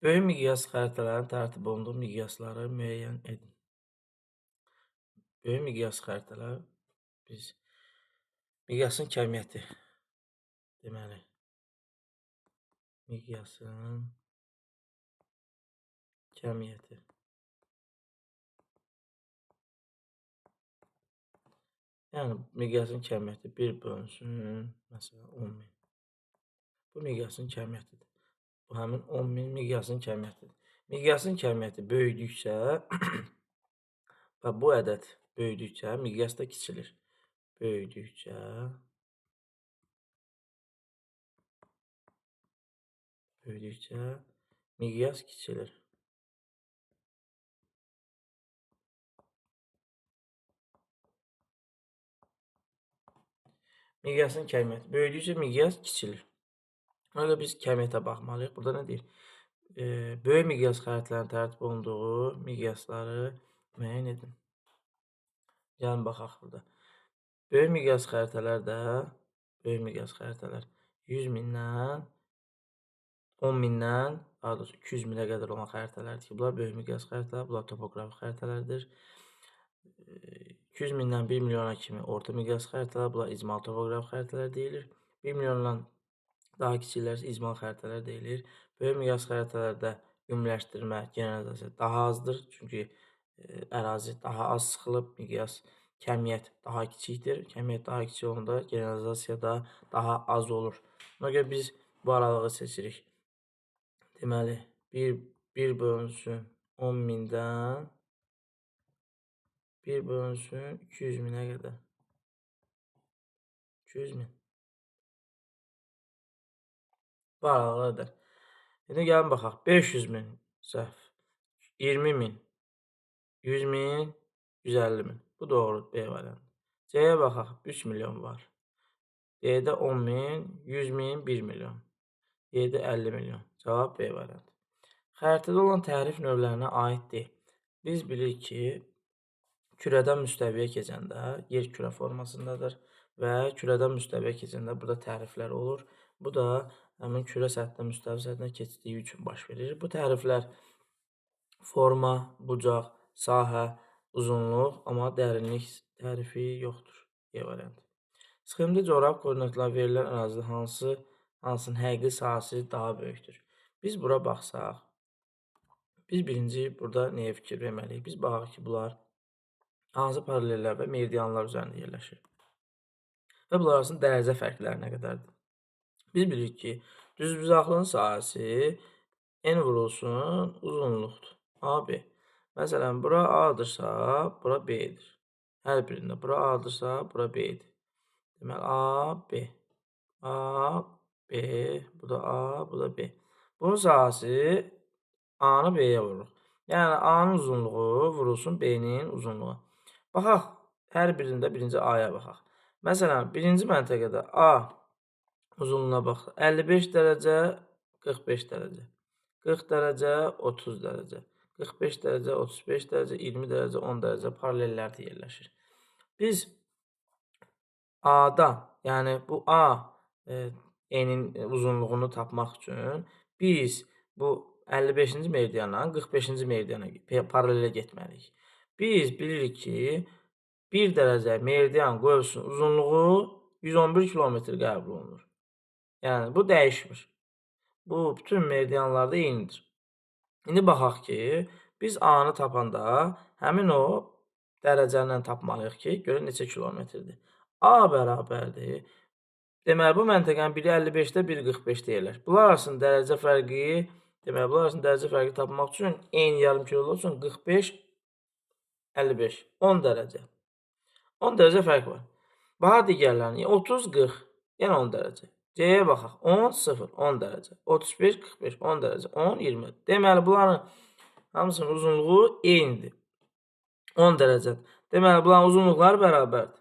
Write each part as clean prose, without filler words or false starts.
Böyük miqyas xəritələrin tərtib olunduğu miqyasları müəyyən edin. Böyük miqyas xəritələr biz miqyasın kəmiyyəti, deməli, miqyasın kəmiyyəti. Yəni miqyasın kəmiyyəti 1 bölünsün, məsələn 10.000. Bu miqyasın kəmiyyətidir. Bu həmin 10.000 miqyasın kəmiyyətidir. Miqyasın kəmiyyəti böyüdükcə və bu ədəd böyüdükcə miqyas da kiçilir. Böyüdükcə miqyas kiçilir. Miqyasın kəmiyyəti böyüdükcə miqyas kiçilir. Ona görə biz kəmiyyətə baxmalıyıq. Burada nə deyir? Böyük miqyas xəritələrin tərtib olunduğu miqyasları müəyyən edin. Gəlin baxaq burada. Böyük miqyas xəritələr 100.000-dən 10.000-dən, daha doğrusu 200.000-ə qədər olan xəritələrdir ki, bunlar böyük miqyas xəritələr, bunlar topoqrafik xəritələrdir. 200.000-dən 1 milyona kimi orta miqyas xəritələr, bunlar icmal topoqrafik xəritələr deyilir. 1 milyondan daha kiçiklərsə icmal xəritələr deyilir. Böyük miqyas xəritələrdə ümumiləşdirmə, generalizasiya daha azdır. Çünki ərazi daha az sıxılıb, miqyas, kəmiyyət daha kiçikdir. Kəmiyyət daha kiçik olanda generalizasiya da daha az olur. Ona görə biz bu aralığı seçirik. Deməli, 1 bölünsün 10.000-dən 1 bölünsün 200.000-ə qədər. 200.000. Bu aralığa qədər. İndi gəlin baxaq. 500.000 səhv. 20.000, 100.000, 150.000. Bu doğrudur, B variantı. C-yə baxaq. 3 milyon var. D-də 10.000, 100.000, 1 milyon. D-də 50 milyon. Cavab B variantı. Xəritədə olan tərif növlərinə aid deyil. Biz bilirik ki, kürədən müstəviyə keçəndə yer kürə formasındadır və kürədən müstəviyə keçəndə burada təriflər olur. Bu da həmin kürə səthindən müstəvi səthinə keçdiyi üçün baş verir. Bu təriflər forma, bucaq, sahə, uzunluq, amma dərinlik tərifi yoxdur. E variantı. Sxemdə coğrafi koordinatlar verilən ərazidə hansının həqiqi sahəsi daha böyükdür? Biz bura baxsaq, biz birinci burada nəyə fikir verməliyik? Biz baxaq ki, bunlar hansı paralellər və meridianlar üzərində yerləşir. Və bunlar arasında dərəcə fərqləri nə qədərdir? Biz bilirik ki, düzbucaqlığın sahəsi n vurulsun uzunluqdur. AB. Məsələn, bura A-dırsa, bura B-dir. Hər birində. Bura A-dırsa, bura B-dir. Deməli, A, B. A, B, bu da A, bu da B. Bunun sahəsi A-nı B-yə vururuq. Yəni, A-nın uzunluğu vurulsun B-nin uzunluğu. Baxaq, hər birində birinci A-ya baxaq. Məsələn, birinci məntəqədə A uzunluğuna baxaq. 55 dərəcə, 45 dərəcə. 40 dərəcə, 30 dərəcə. 45 dərəcə, 35 dərəcə, 20 dərəcə, 10 dərəcə paralellərdə yerləşir. Biz A-da, yəni bu A N-in uzunluğunu tapmaq üçün biz bu 55-ci meridiandan 45-ci meridiana paralelə getməliyik. Biz bilirik ki, 1 dərəcə meridian qövsünün uzunluğu 111 kilometr qəbul olunur. Yəni, bu dəyişmir. Bu, bütün meridianlarda eynidir. İndi baxaq ki, biz A-nı tapanda həmin o dərəcəni tapmalıyıq ki, görək neçə kilometrdir. A bərabərdir. Deməli, bu məntəqənin biri 55-də, biri 45-də yerləşir. Bunlar arasında dərəcə fərqi, deməli, bunlar arasında dərəcə fərqi tapmaq üçün eyni yarım kilometr üçün 45, 55, 10 dərəcə. 10 dərəcə fərq var. Baxa digərlərini, 30, 40, yəni 10 dərəcə. C-yə baxaq, 10, 0, 10 dərəcə. 35, 45, 10 dərəcə, 10, 20. Deməli, bunların hamısının uzunluğu eynidir. 10 dərəcədir. Deməli, bunların uzunluqları bərabərdir.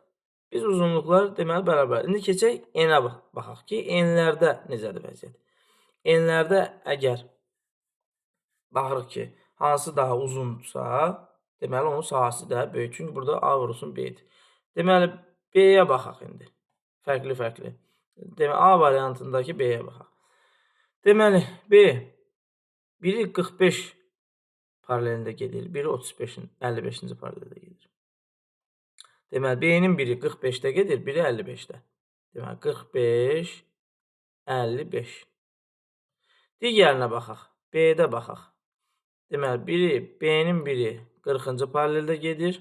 Biz uzunluqlar deməli bərabər. İndi keçək n-ə baxaq ki, n-lərdə necədir vəziyyət? N-lərdə əgər baxırıq ki, hansı daha uzundursa, deməli onun sahəsi də böyük. Çünki burada A vurulsun B-dir. Deməli, B-yə baxaq indi. Fərqli. Deməli, A variantındakı B-yə baxaq. Deməli, B Biri 45 paralelində gedir, biri 35-in 55-ci paraleldə gedir. Deməli, B-nin biri 45-də gedir, biri 55-də. Deməli, 45, 55. Digərinə baxaq. B-də baxaq. Deməli, B-nin biri 40-cı paraleldə gedir,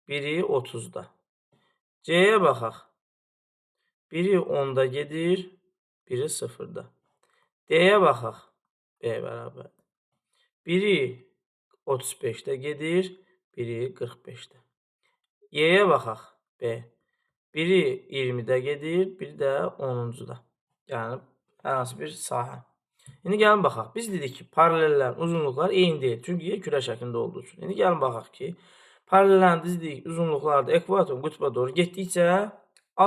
biri 30-da. C-yə baxaq. Biri 10-da gedir, biri 0-da. D-yə baxaq. B bərabər. Biri 35-də gedir, biri 45-də. Y-yə baxaq. B. Biri 20-də gedir, biri də 10-da. Yəni, hər hansı bir sahə. İndi gəlin baxaq. Biz dedik ki, paralellərin uzunluqları eyni deyil. Çünki yer kürə şəklində olduğu üçün. İndi gəlin baxaq ki, paralellərin dizdik uzunluqları da ekvatorun qütbə doğru getdikcə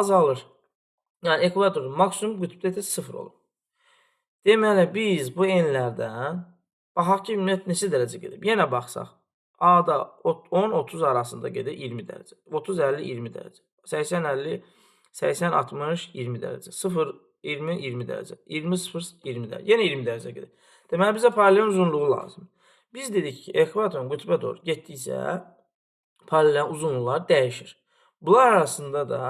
azalır. Yəni, ekvatorun maksimum qütbdə isə 0 olur. Deməli, biz bu enlərdən baxaq ki, ümumiyyətlə neçə dərəcə gedib. Yenə baxsaq. A-da 10-30 arasında gedir 20 dərəcə. 30-50 20 dərəcə. 80-50, 80-60 20 dərəcə. 0-20 20 dərəcə. 20-0 20 dərəcə. Yenə 20 dərəcə gedir. Deməli, bizə paralelin uzunluğu lazım. Biz dedik ki, ekvatorun qütbə doğru getdikcə paralelin uzunluqları dəyişir. Bunlar arasında da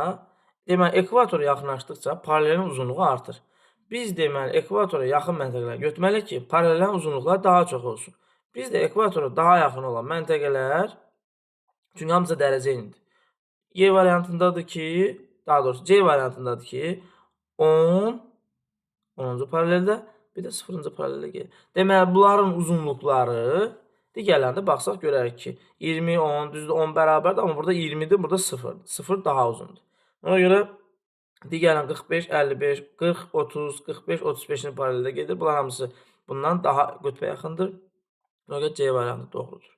deməli, ekvatora yaxınlaşdıqca paralelin uzunluğu artır. Biz deməli, ekvatora yaxın məntəqələr götürməliyik ki, paralelin uzunluqları daha çox olsun. Biz də ekvatora daha yaxın olan məntəqələr, çünki hamısı dərəcə eynidir. Y variantındadır ki, daha doğrusu C variantındadır ki, 10-cu paraleldə, bir də 0-cı paraleldə gedir. Deməli, bunların uzunluqları, digərlərində baxsaq görərik ki, 20, 10, düzdür 10 bərabərdir, amma burada 20-dir, burada 0-dır. 0 daha uzundur. Ona görə digərin 45, 55, 40, 30, 45, 35-in paraleldə gedir. Bunlar hamısı bundan daha qütbə yaxındır. Ona görə C variantı doğrudur.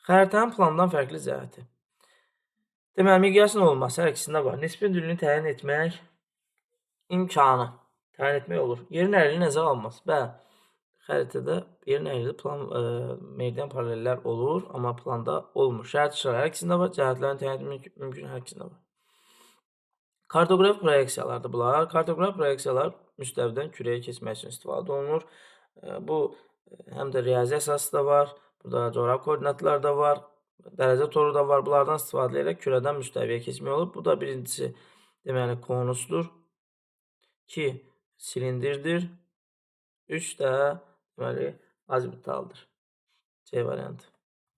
Xəritənin plandan fərqli cəhəti. Deməli, miqyasın olması hər ikisində var. Nisbi hündürlüyünü təyin etmək imkanı. Təyin etmək olur. Yerin əyriliyi nəzərə alınmaz. Bəli, xəritədə yerin əyriliyi plan meridian paralellər olur, amma planda olmur. Şərait işarə hər ikisində var. Cəhətlərini təyin etmək mümkün hər ikisində var. Kartoqraf proyeksiyalardır bunlar. Kartoqraf proyeksiyalar müstəvidən kürəyə keçmək üçün istifadə olunur. Bu, həm də riyazi əsası da var. Burada coğrafi koordinatlar da var. Dərəcə toru da var. Bunlardan istifadə edərək kürədən müstəviyə keçmək olur. Bu da birincisi, deməli, konusdur. 2 silindirdir. 3 də, deməli, azimutaldır. C variantı.